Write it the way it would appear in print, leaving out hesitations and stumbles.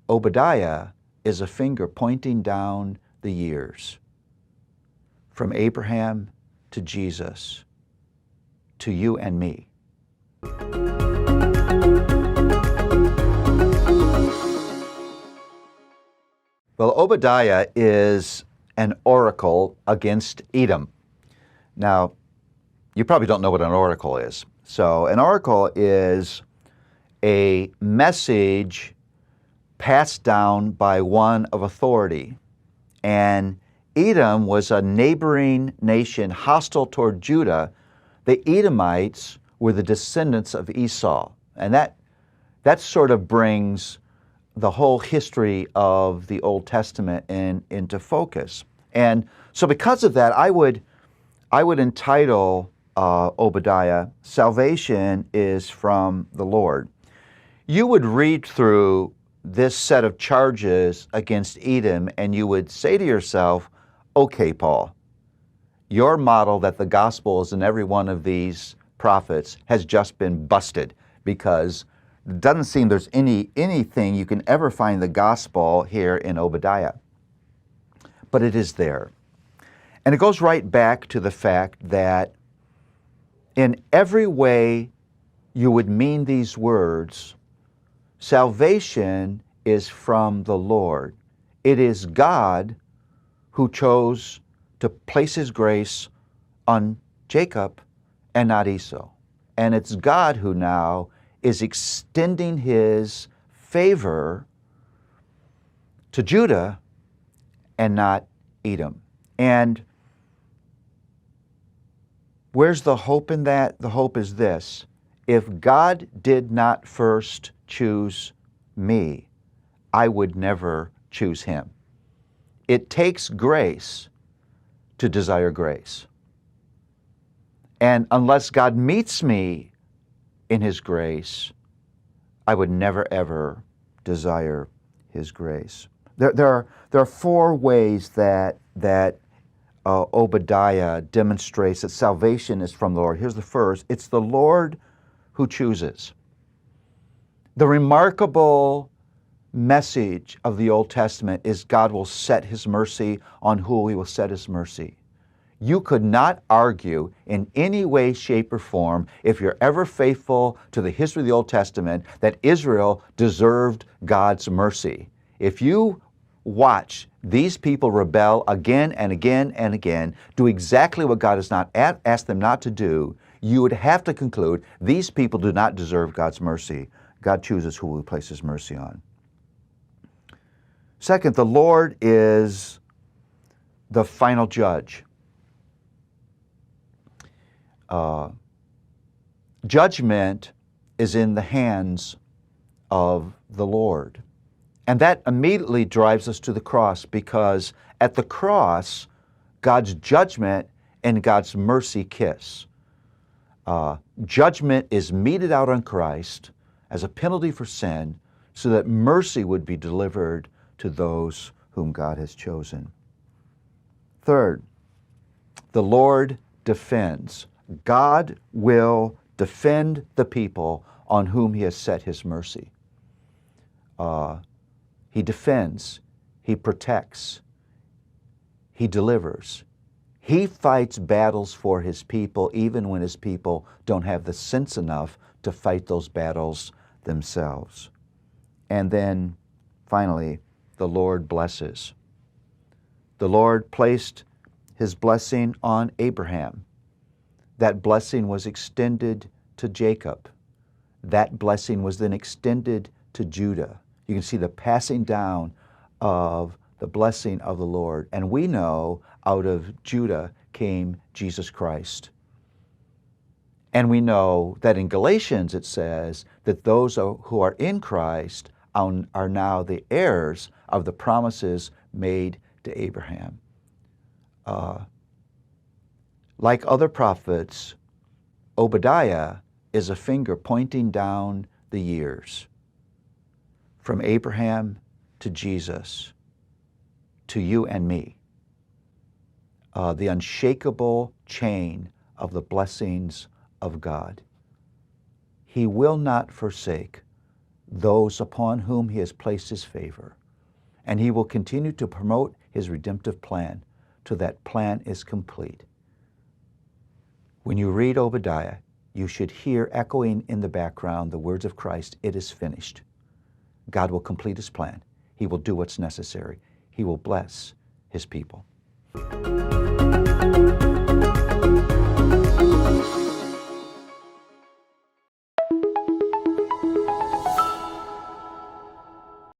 Obadiah is a finger pointing down the years, from Abraham to Jesus, to you and me. Well, Obadiah is an oracle against Edom. Now, you probably don't know what an oracle is. So an oracle is a message passed down by one of authority. And Edom was a neighboring nation hostile toward Judah. The Edomites were the descendants of Esau. And that sort of brings the whole history of the Old Testament into focus. And so because of that, I would entitle Obadiah, Salvation is from the Lord. You would read through this set of charges against Edom and you would say to yourself, okay, Paul, your model that the gospel is in every one of these prophets has just been busted, because it doesn't seem there's anything you can ever find the gospel here in Obadiah. But it is there. And it goes right back to the fact that in every way you would mean these words, salvation is from the Lord. It is God who chose to place His grace on Jacob and not Esau. And it's God who now is extending His favor to Judah and not Edom. And where's the hope in that? The hope is this: if God did not first choose me, I would never choose Him. It takes grace to desire grace. And unless God meets me in His grace, I would never ever desire His grace. There are four ways that Obadiah demonstrates that salvation is from the Lord. Here's the first: it's the Lord who chooses. The remarkable message of the Old Testament is God will set His mercy on who He will set His mercy. You could not argue in any way, shape, or form, if you're ever faithful to the history of the Old Testament, that Israel deserved God's mercy. If you watch these people rebel again and again and again, do exactly what God has not asked them not to do, you would have to conclude these people do not deserve God's mercy. God chooses who He places mercy on. Second, the Lord is the final judge. Judgment is in the hands of the Lord. And that immediately drives us to the cross, because at the cross, God's judgment and God's mercy kiss. Judgment is meted out on Christ as a penalty for sin, so that mercy would be delivered to those whom God has chosen. Third, the Lord defends. God will defend the people on whom He has set His mercy. He defends, He protects, He delivers. He fights battles for His people even when His people don't have the sense enough to fight those battles themselves. And then, finally, the Lord blesses. The Lord placed His blessing on Abraham. That blessing was extended to Jacob. That blessing was then extended to Judah. You can see the passing down of the blessing of the Lord. And we know out of Judah came Jesus Christ. And we know that in Galatians it says that those who are in Christ are now the heirs of the promises made to Abraham. Like other prophets, Obadiah is a finger pointing down the years, from Abraham to Jesus, to you and me. The unshakable chain of the blessings of God. He will not forsake those upon whom he has placed his favor. And he will continue to promote his redemptive plan till that plan is complete. When you read Obadiah, you should hear echoing in the background the words of Christ, "It is finished." God will complete his plan. He will do what's necessary. He will bless his people.